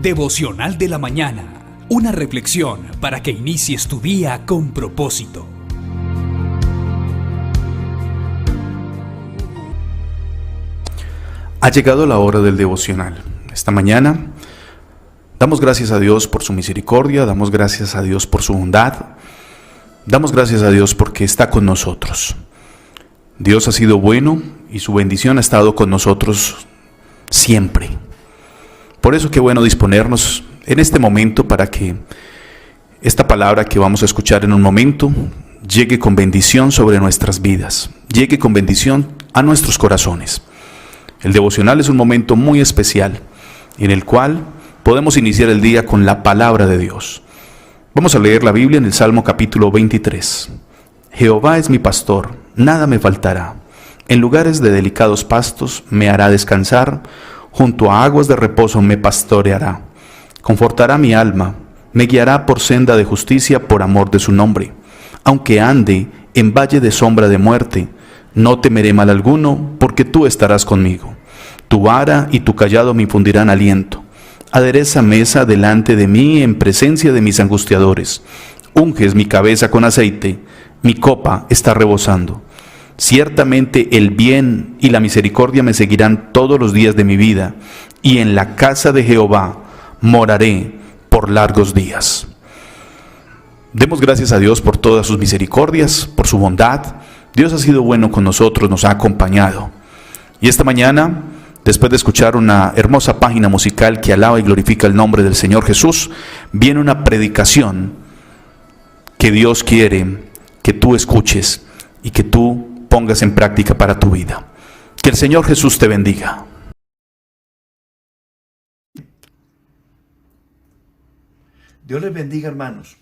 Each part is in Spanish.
Devocional de la mañana. Una reflexión para que inicies tu día con propósito. Ha llegado la hora del devocional. Esta mañana damos gracias a Dios por su misericordia, damos gracias a Dios por su bondad, damos gracias a Dios porque está con nosotros. Dios ha sido bueno y su bendición ha estado con nosotros siempre. Por eso qué bueno disponernos en este momento para que esta palabra que vamos a escuchar en un momento llegue con bendición sobre nuestras vidas, llegue con bendición a nuestros corazones. El devocional es un momento muy especial en el cual podemos iniciar el día con la palabra de Dios. Vamos a leer la Biblia en el Salmo capítulo 23. Jehová es mi pastor, nada me faltará. En lugares de delicados pastos me hará descansar, junto a aguas de reposo me pastoreará. Confortará mi alma, me guiará por senda de justicia por amor de su nombre. Aunque ande en valle de sombra de muerte, no temeré mal alguno, porque tú estarás conmigo. Tu vara y tu cayado me infundirán aliento. Adereza mesa delante de mí en presencia de mis angustiadores. Unges mi cabeza con aceite, mi copa está rebosando. Ciertamente el bien y la misericordia me seguirán todos los días de mi vida, y en la casa de Jehová moraré por largos días. Demos gracias a Dios por todas sus misericordias, por su bondad. Dios ha sido bueno con nosotros, nos ha acompañado. Y esta mañana, después de escuchar una hermosa página musical que alaba y glorifica el nombre del Señor Jesús, viene una predicación que Dios quiere que tú escuches y que tú pongas en práctica para tu vida. Que el Señor Jesús te bendiga. Dios les bendiga, hermanos.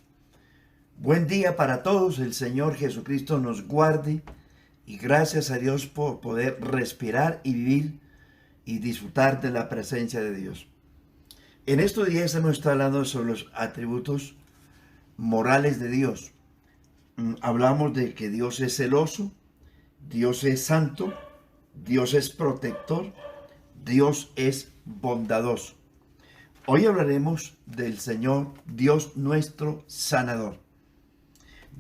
Buen día para todos. El Señor Jesucristo nos guarde y gracias a Dios por poder respirar y vivir y disfrutar de la presencia de Dios. En estos días hemos estado hablando sobre los atributos morales de Dios. Hablamos de que Dios es celoso, Dios es santo, Dios es protector, Dios es bondadoso. Hoy hablaremos del Señor, Dios nuestro sanador.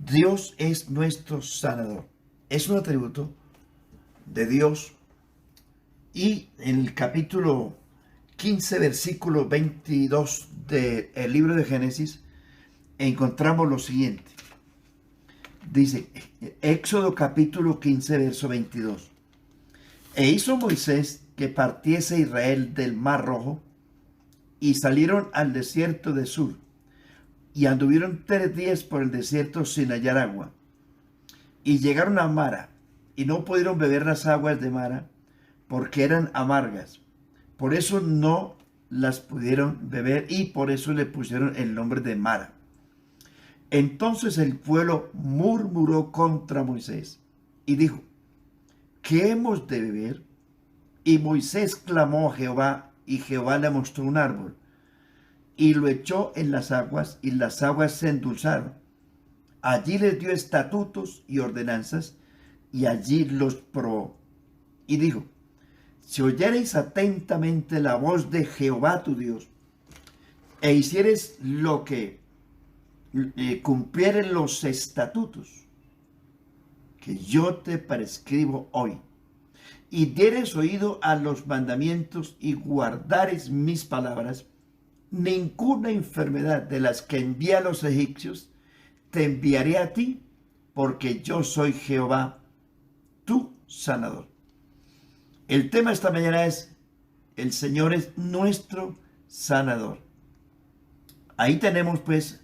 Dios es nuestro sanador. Es un atributo de Dios. Y en el capítulo 15, versículo 22 del libro de Génesis, encontramos lo siguiente. Dice, Éxodo capítulo 15, verso 22. E hizo Moisés que partiese Israel del Mar Rojo, y salieron al desierto de Sur, y anduvieron 3 días por el desierto sin hallar agua. Y llegaron a Mara, y no pudieron beber las aguas de Mara, porque eran amargas. Por eso no las pudieron beber, y por eso le pusieron el nombre de Mara. Entonces el pueblo murmuró contra Moisés, y dijo, ¿qué hemos de beber? Y Moisés clamó a Jehová, y Jehová le mostró un árbol, y lo echó en las aguas, y las aguas se endulzaron. Allí les dio estatutos y ordenanzas, y allí los probó. Y dijo, si oyereis atentamente la voz de Jehová tu Dios, e hiciereis lo que cumplieren los estatutos que yo te prescribo hoy, y dieres oído a los mandamientos y guardares mis palabras, ninguna enfermedad de las que envié a los egipcios te enviaré a ti, porque yo soy Jehová, tu sanador. El tema esta mañana es, el Señor es nuestro sanador. Ahí tenemos pues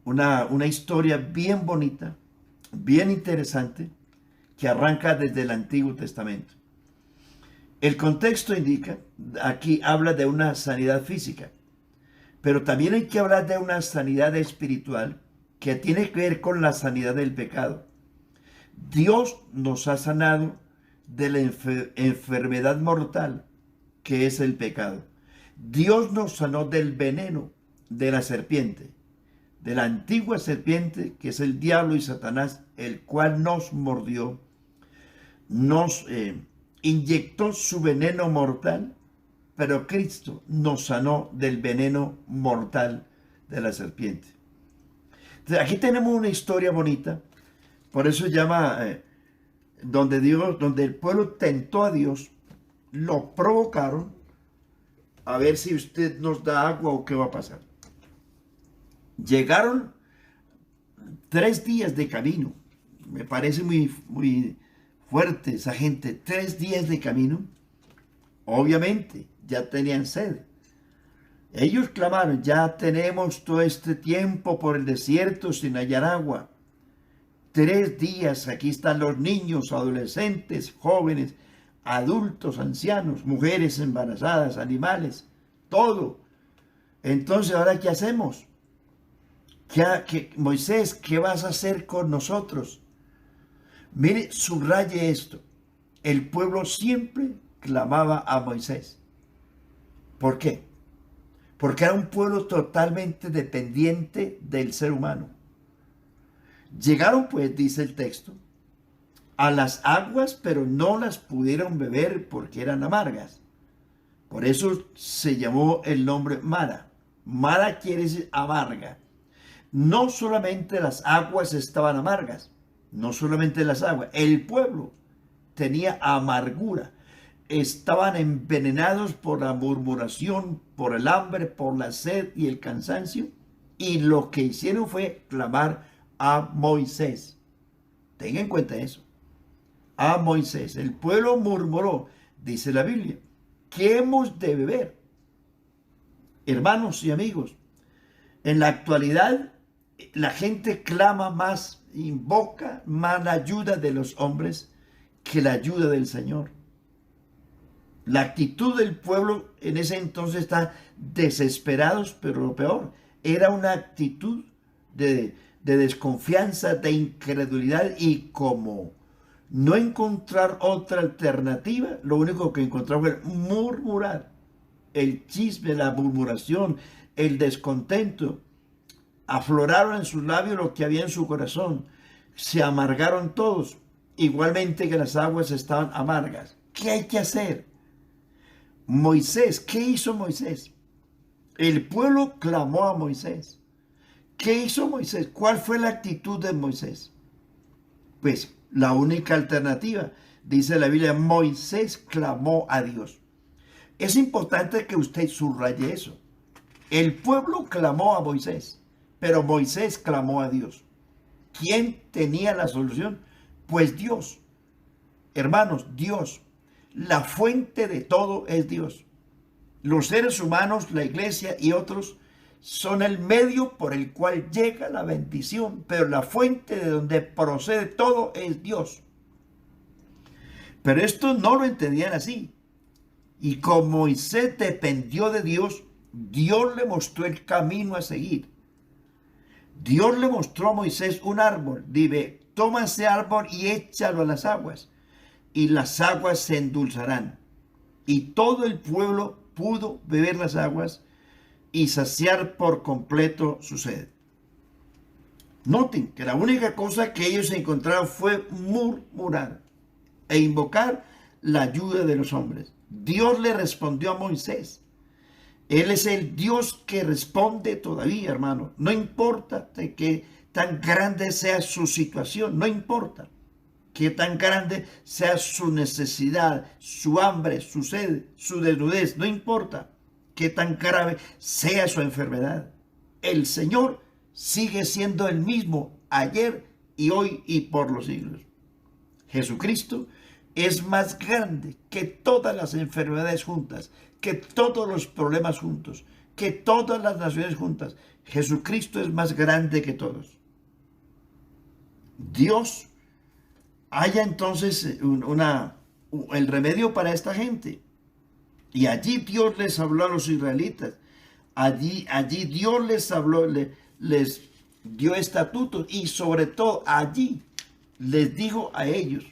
una historia bien bonita, bien interesante, que arranca desde el Antiguo Testamento. El contexto indica, aquí habla de una sanidad física, pero también hay que hablar de una sanidad espiritual que tiene que ver con la sanidad del pecado. Dios nos ha sanado de la enfermedad mortal que es el pecado. Dios nos sanó del veneno de la serpiente, de la antigua serpiente que es el diablo y Satanás, el cual nos mordió, nos inyectó su veneno mortal pero Cristo nos sanó del veneno mortal de la serpiente. Entonces, aquí tenemos una historia bonita, por eso se llama donde el pueblo tentó a Dios, lo provocaron, a ver si usted nos da agua o qué va a pasar. Llegaron 3 días de camino, me parece muy fuerte esa gente, 3 días de camino, obviamente ya tenían sed. Ellos clamaron, ya tenemos todo este tiempo por el desierto sin hallar agua. 3 días, aquí están los niños, adolescentes, jóvenes, adultos, ancianos, mujeres embarazadas, animales, todo. Entonces, ¿ahora qué hacemos? Moisés, ¿qué vas a hacer con nosotros? Mire, subraye esto. El pueblo siempre clamaba a Moisés. ¿Por qué? Porque era un pueblo totalmente dependiente del ser humano. Llegaron, pues, dice el texto, a las aguas, pero no las pudieron beber porque eran amargas. Por eso se llamó el nombre Mara. Mara quiere decir amarga. No solamente las aguas estaban amargas, no solamente las aguas, el pueblo tenía amargura. Estaban envenenados por la murmuración, por el hambre, por la sed y el cansancio. Y lo que hicieron fue clamar a Moisés. Tenga en cuenta eso. A Moisés. El pueblo murmuró, dice la Biblia, ¿qué hemos de beber? Hermanos y amigos, en la actualidad la gente clama más, invoca más la ayuda de los hombres que la ayuda del Señor. La actitud del pueblo en ese entonces está desesperados, pero lo peor, era una actitud de desconfianza, de incredulidad, y como no encontrar otra alternativa, lo único que encontraron fue murmurar. El chisme, la murmuración, el descontento, afloraron en sus labios lo que había en su corazón. Se amargaron todos, igualmente que las aguas estaban amargas. ¿Qué hay que hacer? Moisés, ¿qué hizo Moisés? El pueblo clamó a Moisés. ¿Qué hizo Moisés? ¿Cuál fue la actitud de Moisés? Pues la única alternativa, dice la Biblia, Moisés clamó a Dios. Es importante que usted subraye eso. El pueblo clamó a Moisés, pero Moisés clamó a Dios. ¿Quién tenía la solución? Pues Dios. Hermanos, Dios. La fuente de todo es Dios. Los seres humanos, la iglesia y otros son el medio por el cual llega la bendición, pero la fuente de donde procede todo es Dios. Pero esto no lo entendían así. Y como Moisés dependió de Dios, Dios le mostró el camino a seguir. Dios le mostró a Moisés un árbol. Dice, toma ese árbol y échalo a las aguas, y las aguas se endulzarán. Y todo el pueblo pudo beber las aguas y saciar por completo su sed. Noten que la única cosa que ellos encontraron fue murmurar e invocar la ayuda de los hombres. Dios le respondió a Moisés. Él es el Dios que responde todavía, hermano. No importa de qué tan grande sea su situación, no importa qué tan grande sea su necesidad, su hambre, su sed, su desnudez, no importa qué tan grave sea su enfermedad. El Señor sigue siendo el mismo ayer y hoy y por los siglos. Jesucristo es más grande que todas las enfermedades juntas, que todos los problemas juntos, que todas las naciones juntas. Jesucristo es más grande que todos. Dios haya entonces el remedio para esta gente. Y allí Dios les habló a los israelitas. Allí Dios les habló, les dio estatutos, y sobre todo allí les dijo a ellos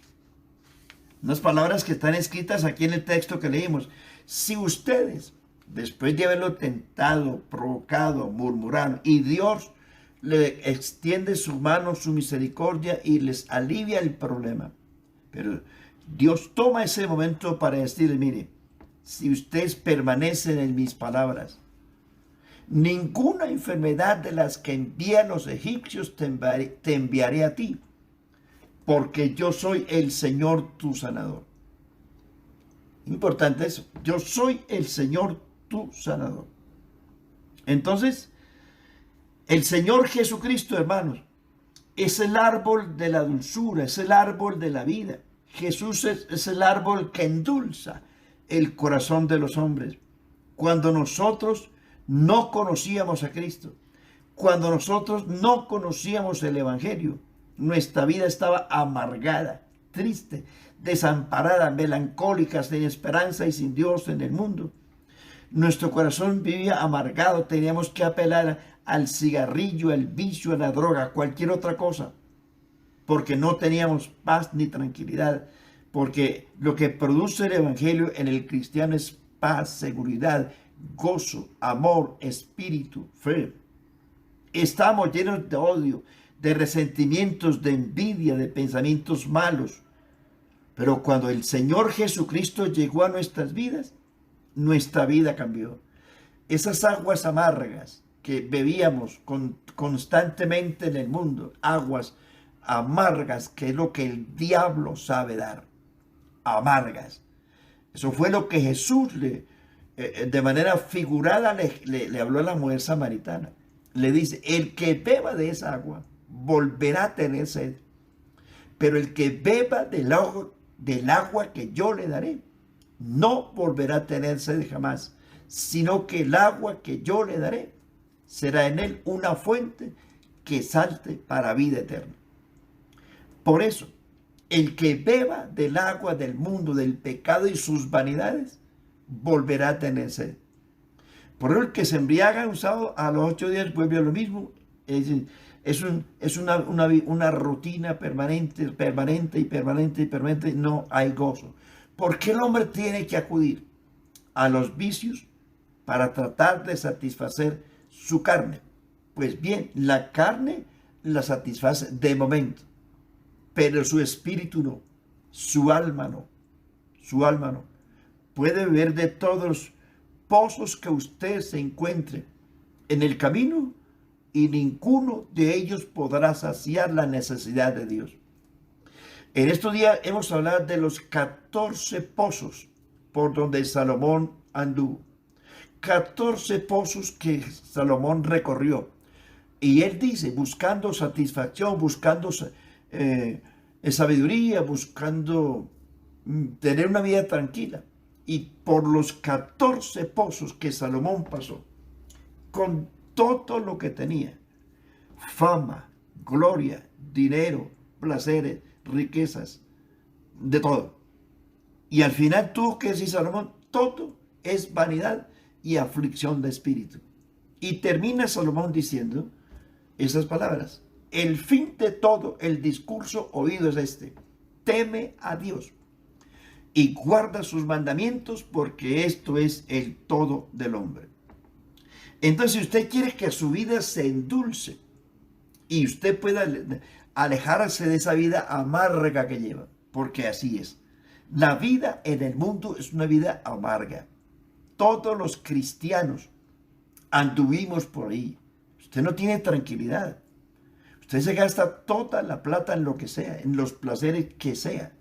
unas palabras que están escritas aquí en el texto que leímos. Si ustedes, después de haberlo tentado, provocado, murmuraron, y Dios le extiende su mano, su misericordia, y les alivia el problema, pero Dios toma ese momento para decirle, mire, si ustedes permanecen en mis palabras. Ninguna enfermedad de las que envié a los egipcios te enviaré a ti, porque yo soy el Señor tu sanador. Importante eso. Yo soy el Señor tu sanador. Entonces, el Señor Jesucristo, hermanos, es el árbol de la dulzura, es el árbol de la vida. Jesús es el árbol que endulza el corazón de los hombres. Cuando nosotros no conocíamos a Cristo, cuando nosotros no conocíamos el Evangelio, nuestra vida estaba amargada, triste, desamparada, melancólica, sin esperanza y sin Dios en el mundo. Nuestro corazón vivía amargado, teníamos que apelar al cigarrillo, al vicio, a la droga, a cualquier otra cosa, porque no teníamos paz ni tranquilidad, porque lo que produce el Evangelio en el cristiano es paz, seguridad, gozo, amor, espíritu, fe. Estamos llenos de odio, de resentimientos, de envidia, de pensamientos malos. Pero cuando el Señor Jesucristo llegó a nuestras vidas, nuestra vida cambió. Esas aguas amargas que bebíamos constantemente en el mundo, aguas amargas, que es lo que el diablo sabe dar, amargas. Eso fue lo que Jesús de manera figurada le habló a la mujer samaritana. Le dice, el que beba de esa agua volverá a tener sed, pero el que beba del agua que yo le daré, no volverá a tener sed jamás, sino que el agua que yo le daré será en él una fuente que salte para vida eterna. Por eso, el que beba del agua del mundo, del pecado y sus vanidades, volverá a tener sed. Por eso el que se embriaga un sábado, a los 8 días vuelve a lo mismo. Es una rutina permanente, no hay gozo. ¿Por qué el hombre tiene que acudir a los vicios para tratar de satisfacer su carne? Pues bien, la carne la satisface de momento, pero su espíritu no, su alma no. Puede beber de todos los pozos que usted se encuentre en el camino y ninguno de ellos podrá saciar la necesidad de Dios. En estos días hemos hablado de los 14 pozos por donde Salomón anduvo. 14 pozos que Salomón recorrió. Y él dice, buscando satisfacción, buscando sabiduría, buscando tener una vida tranquila. Y por los 14 pozos que Salomón pasó, con todo lo que tenía, fama, gloria, dinero, placeres, riquezas, de todo. Y al final tuvo que decir Salomón, todo es vanidad y aflicción de espíritu. Y termina Salomón diciendo esas palabras. El fin de todo el discurso oído es este: teme a Dios y guarda sus mandamientos, porque esto es el todo del hombre. Entonces, si usted quiere que su vida se endulce y usted pueda alejarse de esa vida amarga que lleva, porque así es. La vida en el mundo es una vida amarga. Todos los cristianos anduvimos por ahí. Usted no tiene tranquilidad. Usted se gasta toda la plata en lo que sea, en los placeres que sea.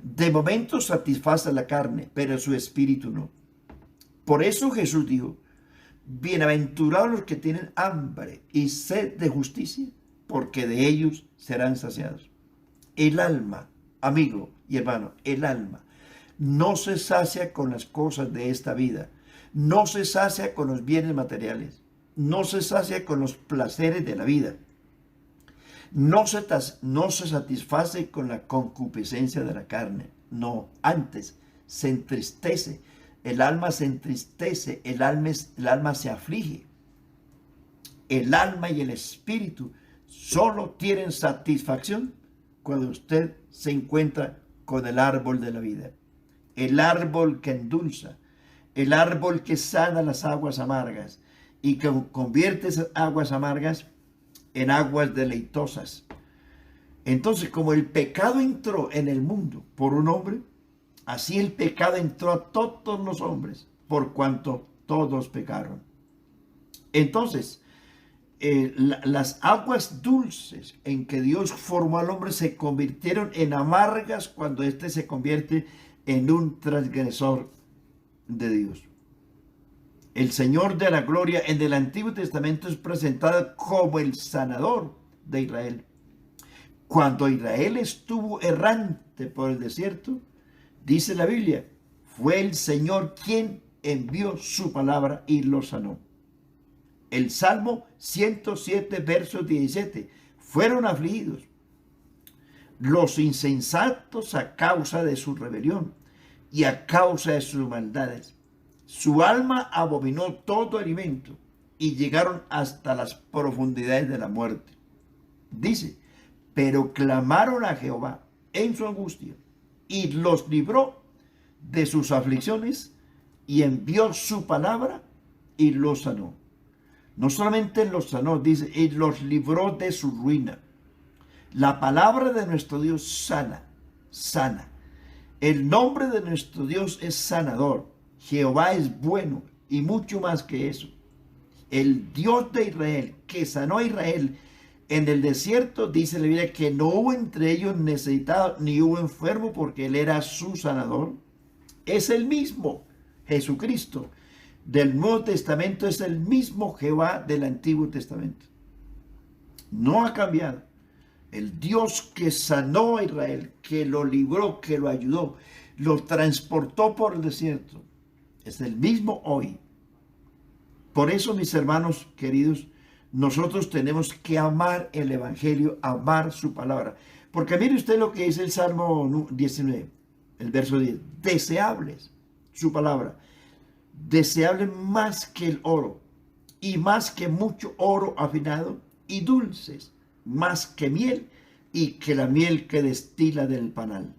De momento satisface la carne, pero su espíritu no. Por eso Jesús dijo, bienaventurados los que tienen hambre y sed de justicia, porque de ellos serán saciados. El alma, amigo y hermano, el alma no se sacia con las cosas de esta vida, no se sacia con los bienes materiales, no se sacia con los placeres de la vida, no se satisface con la concupiscencia de la carne, no, antes se entristece, el alma se entristece, el alma se aflige. El alma y el espíritu solo tienen satisfacción cuando usted se encuentra con el árbol de la vida, el árbol que endulza, el árbol que sana las aguas amargas y que convierte esas aguas amargas en aguas deleitosas. Entonces, como el pecado entró en el mundo por un hombre, Así el pecado entró a todos los hombres, por cuanto todos pecaron. Entonces, las aguas dulces en que Dios formó al hombre se convirtieron en amargas cuando éste se convierte en un transgresor de Dios. El Señor de la gloria en el Antiguo Testamento es presentado como el sanador de Israel. Cuando Israel estuvo errante por el desierto, dice la Biblia, fue el Señor quien envió su palabra y lo sanó. El Salmo 107, verso 17, fueron afligidos los insensatos a causa de su rebelión y a causa de sus maldades. Su alma abominó todo alimento y llegaron hasta las profundidades de la muerte. Dice, pero clamaron a Jehová en su angustia y los libró de sus aflicciones y envió su palabra y los sanó. No solamente los sanó, dice, y los libró de su ruina. La palabra de nuestro Dios sana, sana. El nombre de nuestro Dios es sanador. Jehová es bueno y mucho más que eso. El Dios de Israel, que sanó a Israel en el desierto, dice la Biblia que no hubo entre ellos necesitado ni hubo enfermo porque Él era su sanador. Es el mismo Jesucristo del Nuevo Testamento, es el mismo Jehová del Antiguo Testamento. No ha cambiado. El Dios que sanó a Israel, que lo libró, que lo ayudó, lo transportó por el desierto, es el mismo hoy. Por eso, mis hermanos queridos, nosotros tenemos que amar el Evangelio, amar su palabra. Porque mire usted lo que dice el Salmo 19, el verso 10. Deseables su palabra, deseable más que el oro, y más que mucho oro afinado, y dulces, más que miel, y que la miel que destila del panal.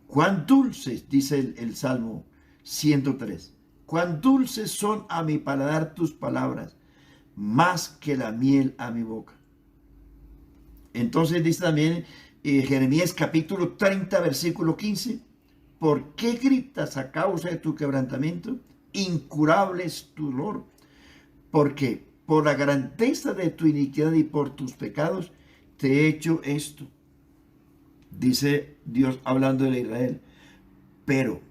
Cuán dulces, dice el Salmo 103, cuán dulces son a mi paladar tus palabras, más que la miel a mi boca. Entonces dice también Jeremías capítulo 30, versículo 15, ¿por qué gritas a causa de tu quebrantamiento? Incurable es tu dolor, porque por la grandeza de tu iniquidad y por tus pecados te he hecho esto. Dice Dios hablando de Israel, pero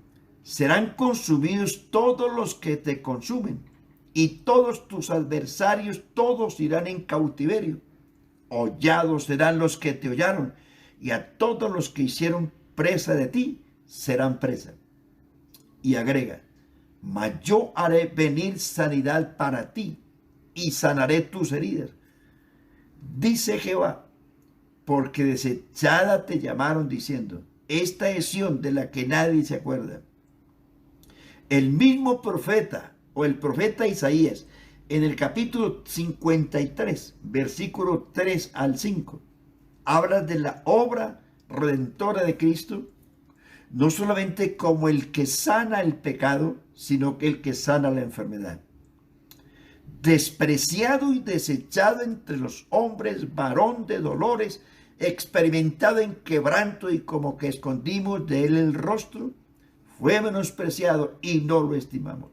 serán consumidos todos los que te consumen, y todos tus adversarios, todos irán en cautiverio. Hollados serán los que te hollaron, y a todos los que hicieron presa de ti serán presa. Y agrega, mas yo haré venir sanidad para ti, y sanaré tus heridas. Dice Jehová, porque desechada te llamaron diciendo, esta es Sión de la que nadie se acuerda. El mismo profeta, o el profeta Isaías, en el capítulo 53, versículo 3 al 5, habla de la obra redentora de Cristo, no solamente como el que sana el pecado, sino que el que sana la enfermedad. Despreciado y desechado entre los hombres, varón de dolores, experimentado en quebranto y como que escondimos de él el rostro, fue menospreciado y no lo estimamos.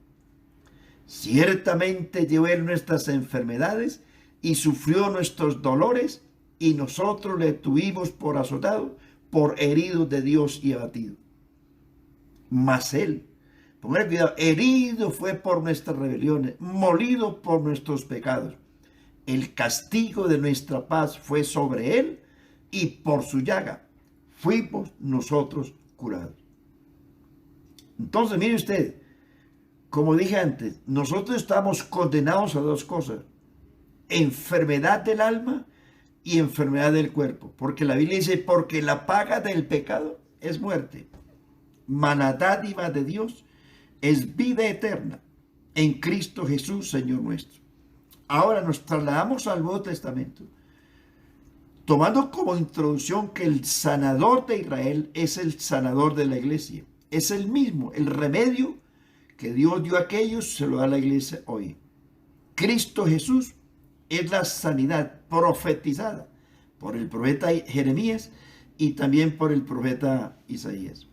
Ciertamente llevó él nuestras enfermedades y sufrió nuestros dolores, y nosotros le tuvimos por azotado, por herido de Dios y abatido. Mas él, pongan cuidado, herido fue por nuestras rebeliones, molido por nuestros pecados. El castigo de nuestra paz fue sobre él, y por su llaga fuimos nosotros curados. Entonces, mire usted, como dije antes, nosotros estamos condenados a dos cosas: enfermedad del alma y enfermedad del cuerpo. Porque la Biblia dice, porque la paga del pecado es muerte, mas la dádiva de Dios es vida eterna en Cristo Jesús, Señor nuestro. Ahora nos trasladamos al Nuevo Testamento, tomando como introducción que el sanador de Israel es el sanador de la iglesia. Es el mismo, el remedio que Dios dio a aquellos, se lo da a la iglesia hoy. Cristo Jesús es la sanidad profetizada por el profeta Jeremías y también por el profeta Isaías.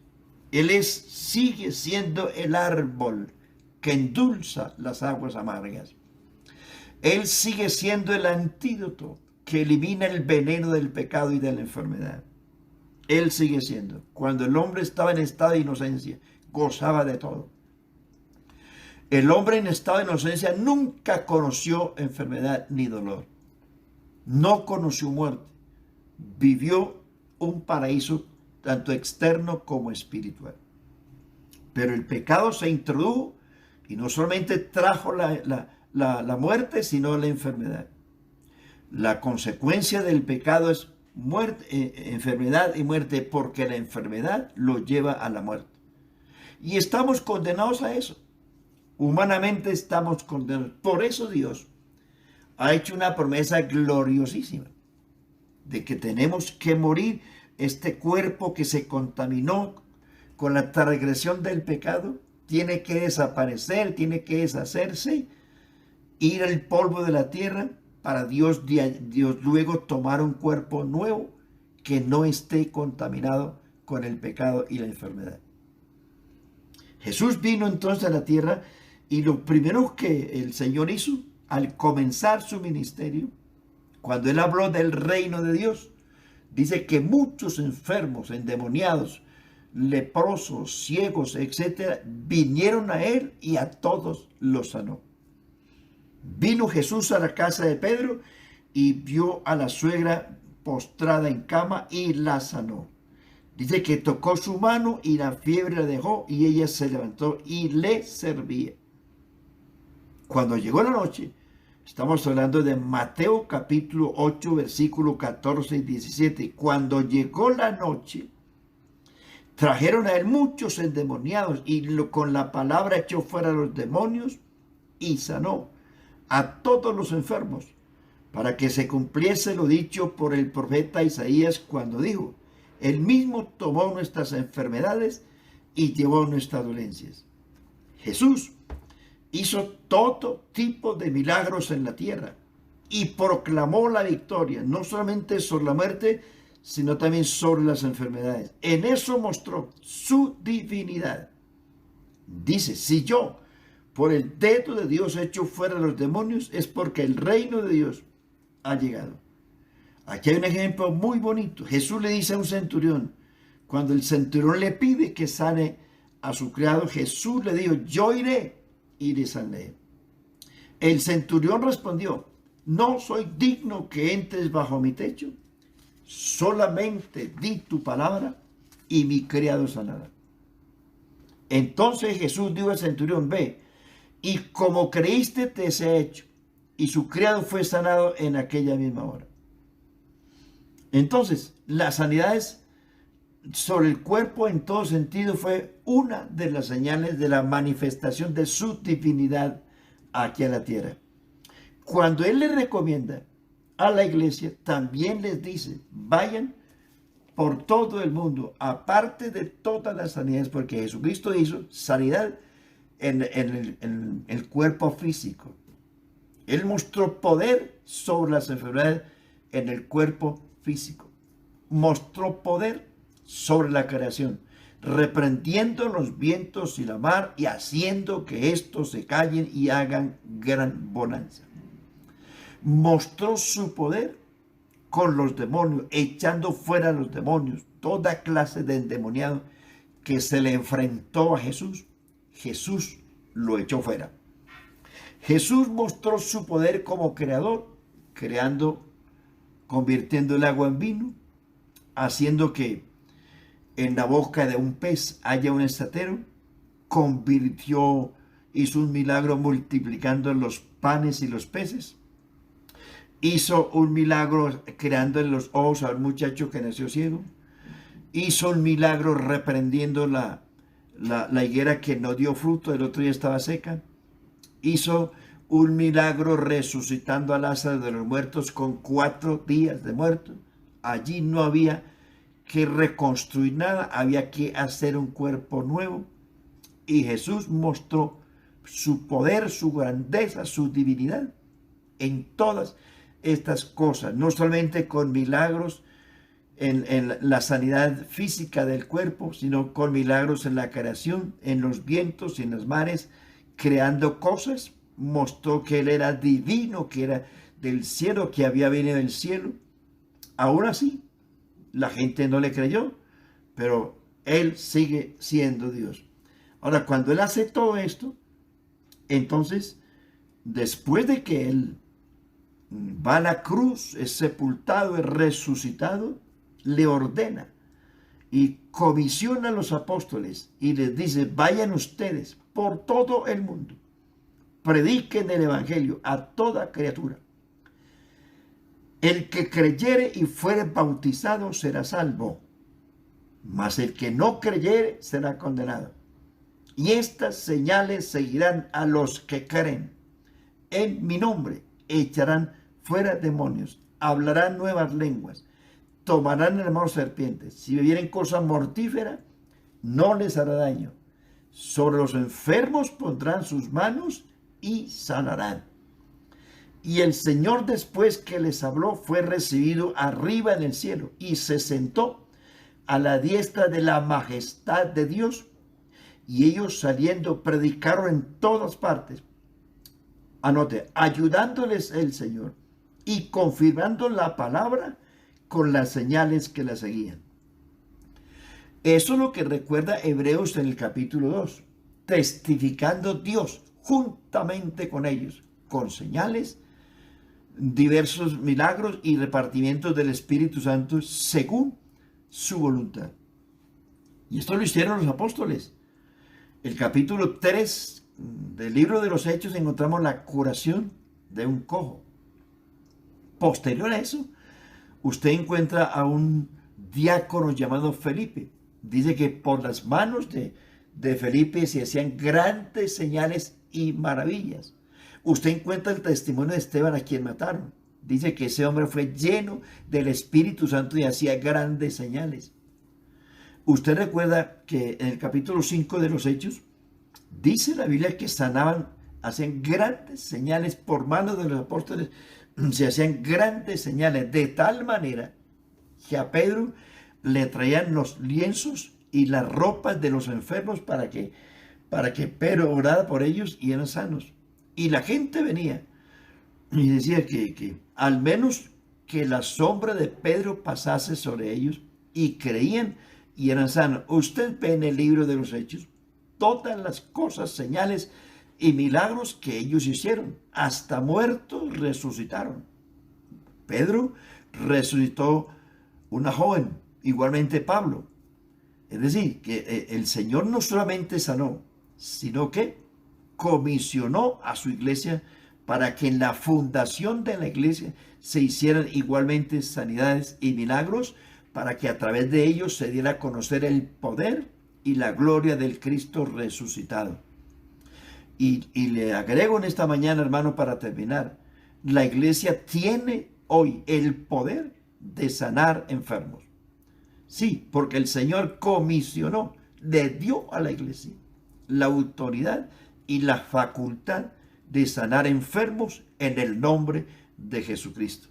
Sigue siendo el árbol que endulza las aguas amargas. Él sigue siendo el antídoto que elimina el veneno del pecado y de la enfermedad. Él sigue siendo. Cuando el hombre estaba en estado de inocencia, gozaba de todo. El hombre en estado de inocencia nunca conoció enfermedad ni dolor. No conoció muerte. Vivió un paraíso tanto externo como espiritual. Pero el pecado se introdujo y no solamente trajo la muerte, sino la enfermedad. La consecuencia del pecado es muerte, enfermedad y muerte, porque la enfermedad lo lleva a la muerte. Y estamos condenados a eso. Humanamente estamos condenados. Por eso Dios ha hecho una promesa gloriosísima de que tenemos que morir. Este cuerpo que se contaminó con la transgresión del pecado tiene que desaparecer, tiene que deshacerse, ir al polvo de la tierra para Dios luego tomar un cuerpo nuevo que no esté contaminado con el pecado y la enfermedad. Jesús vino entonces a la tierra y lo primero que el Señor hizo al comenzar su ministerio, cuando Él habló del reino de Dios, dice que muchos enfermos, endemoniados, leprosos, ciegos, etcétera, vinieron a Él y a todos los sanó. Vino Jesús a la casa de Pedro y vio a la suegra postrada en cama y la sanó. Dice que tocó su mano y la fiebre la dejó y ella se levantó y le servía. Cuando llegó la noche, estamos hablando de Mateo capítulo 8, versículo 14 y 17. Cuando llegó la noche, trajeron a él muchos endemoniados y con la palabra echó fuera a los demonios y sanó a todos los enfermos, para que se cumpliese lo dicho por el profeta Isaías cuando dijo: Él mismo tomó nuestras enfermedades y llevó nuestras dolencias. Jesús hizo todo tipo de milagros en la tierra y proclamó la victoria, no solamente sobre la muerte, sino también sobre las enfermedades. En eso mostró su divinidad. Dice: si yo, por el dedo de Dios, echo fuera a los demonios, es porque el reino de Dios ha llegado. Aquí hay un ejemplo muy bonito. Jesús le dice a un centurión, cuando el centurión le pide que sane a su criado, Jesús le dijo: yo iré y le sanaré. El centurión respondió: no soy digno que entres bajo mi techo, solamente di tu palabra y mi criado sanará. Entonces Jesús dijo al centurión: ve, y como creíste te sea hecho. Y su criado fue sanado en aquella misma hora. Entonces, las sanidades sobre el cuerpo en todo sentido fue una de las señales de la manifestación de su divinidad aquí a la tierra. Cuando Él le recomienda a la iglesia, también les dice: vayan por todo el mundo, aparte de todas las sanidades, porque Jesucristo hizo sanidad en el cuerpo físico. Él mostró poder sobre las enfermedades en el cuerpo físico. Mostró poder sobre la creación, reprendiendo los vientos y la mar y haciendo que estos se callen y hagan gran bonanza. Mostró su poder con los demonios, echando fuera a los demonios, toda clase de endemoniado que se le enfrentó a Jesús. Jesús lo echó fuera. Jesús mostró su poder como creador, convirtiendo el agua en vino, haciendo que en la boca de un pez haya un estratero, hizo un milagro multiplicando los panes y los peces, hizo un milagro creando en los ojos al muchacho que nació ciego, hizo un milagro reprendiendo la higuera que no dio fruto, el otro día estaba seca, hizo un milagro resucitando a Lázaro de los muertos con 4 días de muerto. Allí no había que reconstruir nada, había que hacer un cuerpo nuevo. Y Jesús mostró su poder, su grandeza, su divinidad en todas estas cosas, no solamente con milagros en la sanidad física del cuerpo, sino con milagros en la creación, en los vientos y en las mares, creando cosas. Mostró que Él era divino, que era del cielo, que había venido del cielo. Aún así, la gente no le creyó, pero Él sigue siendo Dios. Ahora, cuando Él hace todo esto, entonces, después de que Él va a la cruz, es sepultado, es resucitado, le ordena y comisiona a los apóstoles y les dice: vayan ustedes por todo el mundo, prediquen el evangelio a toda criatura. El que creyere y fuere bautizado será salvo, mas el que no creyere será condenado. Y estas señales seguirán a los que creen. En mi nombre echarán fuera demonios, hablarán nuevas lenguas, tomarán en la mano serpientes. Si bebieren cosa mortífera, no les hará daño. Sobre los enfermos pondrán sus manos y sanarán. Y el Señor, después que les habló, fue recibido arriba en el cielo y se sentó a la diestra de la majestad de Dios. Y ellos, saliendo, predicaron en todas partes. Anote: ayudándoles el Señor y confirmando la palabra con las señales que la seguían. Eso es lo que recuerda Hebreos en el capítulo 2, testificando Dios juntamente con ellos, con señales, diversos milagros y repartimientos del Espíritu Santo según su voluntad. Y esto lo hicieron los apóstoles. El capítulo 3 del libro de los Hechos encontramos la curación de un cojo. Posterior a eso, usted encuentra a un diácono llamado Felipe. Dice que por las manos de Felipe se hacían grandes señales y maravillas. Usted encuentra el testimonio de Esteban, a quien mataron. Dice que ese hombre fue lleno del Espíritu Santo y hacía grandes señales. Usted recuerda que en el capítulo 5 de los Hechos, dice la Biblia que sanaban, hacían grandes señales por manos de los apóstoles. Se hacían grandes señales de tal manera que a Pedro le traían los lienzos y las ropas de los enfermos para que Pedro orara por ellos y eran sanos. Y la gente venía y decía que al menos que la sombra de Pedro pasase sobre ellos, y creían y eran sanos. Usted ve en el libro de los Hechos todas las cosas, señales y milagros que ellos hicieron. Hasta muertos resucitaron. Pedro resucitó una joven, igualmente Pablo. Es decir, que el Señor no solamente sanó, sino que comisionó a su iglesia para que en la fundación de la iglesia se hicieran igualmente sanidades y milagros, para que a través de ellos se diera a conocer el poder y la gloria del Cristo resucitado. Y le agrego en esta mañana, hermano, para terminar, la iglesia tiene hoy el poder de sanar enfermos. Sí, porque el Señor comisionó, le dio a la iglesia la autoridad y la facultad de sanar enfermos en el nombre de Jesucristo.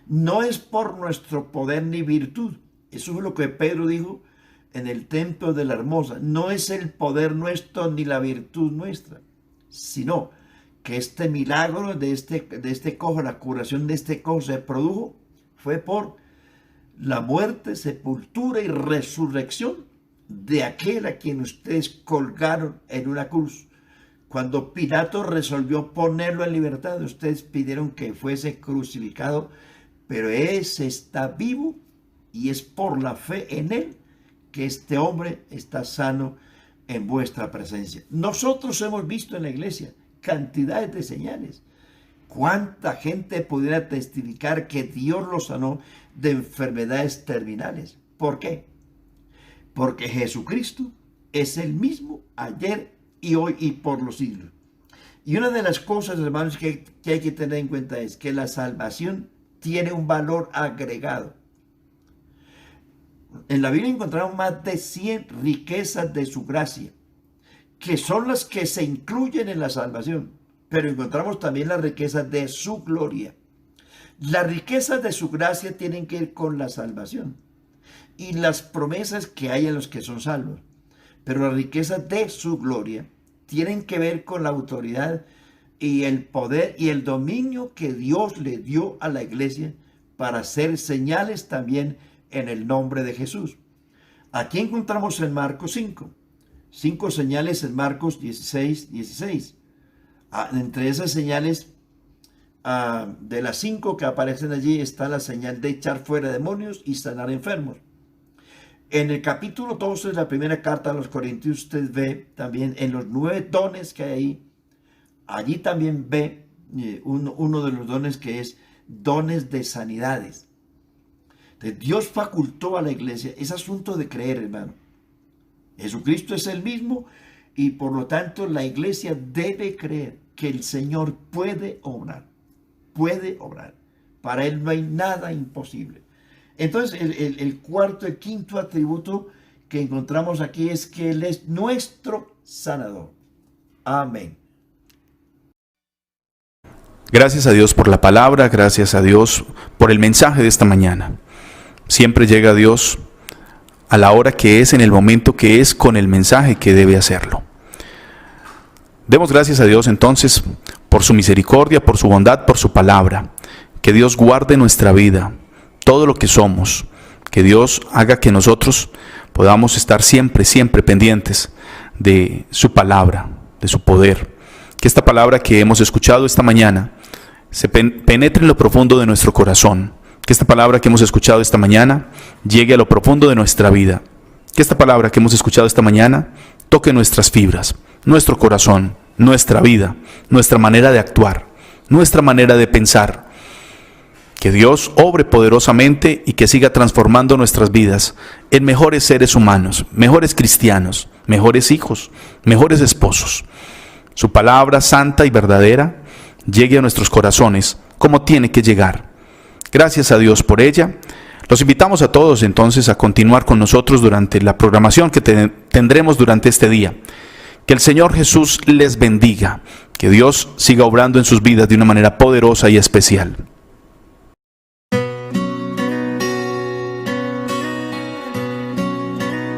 No es por nuestro poder ni virtud. Eso es lo que Pedro dijo en el templo de la Hermosa. No es el poder nuestro ni la virtud nuestra, sino que este milagro de este cojo, la curación de este cojo se produjo, fue por la muerte, sepultura y resurrección de aquel a quien ustedes colgaron en una cruz. Cuando Pilato resolvió ponerlo en libertad, ustedes pidieron que fuese crucificado, pero ese está vivo y es por la fe en él que este hombre está sano en vuestra presencia. Nosotros hemos visto en la iglesia cantidades de señales. ¿Cuánta gente pudiera testificar que Dios los sanó de enfermedades terminales? ¿Por qué? Porque Jesucristo es el mismo ayer y hoy y por los siglos. Y una de las cosas, hermanos, que hay que tener en cuenta es que la salvación tiene un valor agregado. En la Biblia encontramos más de 100 riquezas de su gracia, que son las que se incluyen en la salvación, pero encontramos también las riquezas de su gloria. Las riquezas de su gracia tienen que ir con la salvación, y las promesas que hay en los que son salvos. Pero las riquezas de su gloria tienen que ver con la autoridad y el poder y el dominio que Dios le dio a la iglesia para hacer señales también en el nombre de Jesús. Aquí encontramos en Marcos 5 señales en Marcos 16. Entre esas señales, de las 5 que aparecen allí, está la señal de echar fuera demonios y sanar enfermos. En el capítulo 12 de la primera carta a los Corintios, usted ve también en los 9 dones que hay ahí, allí también ve uno de los dones que es dones de sanidades. Entonces, Dios facultó a la iglesia, es asunto de creer, hermano. Jesucristo es el mismo y por lo tanto la iglesia debe creer que el Señor puede obrar. Puede obrar. Para Él no hay nada imposible. Entonces el quinto atributo que encontramos aquí es que Él es nuestro sanador. Amén. Gracias a Dios por la palabra, gracias a Dios por el mensaje de esta mañana. Siempre llega Dios a la hora que es, en el momento que es, con el mensaje que debe hacerlo. Demos gracias a Dios entonces por su misericordia, por su bondad, por su palabra. Que Dios guarde nuestra vida, todo lo que somos. Que Dios haga que nosotros podamos estar siempre pendientes de su palabra, de su poder. Que esta palabra que hemos escuchado esta mañana se penetre en lo profundo de nuestro corazón. Que esta palabra que hemos escuchado esta mañana llegue a lo profundo de nuestra vida. Que esta palabra que hemos escuchado esta mañana toque nuestras fibras, nuestro corazón, nuestra vida, nuestra manera de actuar, nuestra manera de pensar. Que Dios obre poderosamente y que siga transformando nuestras vidas en mejores seres humanos, mejores cristianos, mejores hijos, mejores esposos. Su palabra santa y verdadera llegue a nuestros corazones como tiene que llegar. Gracias a Dios por ella. Los invitamos a todos entonces a continuar con nosotros durante la programación que tendremos durante este día. Que el Señor Jesús les bendiga. Que Dios siga obrando en sus vidas de una manera poderosa y especial.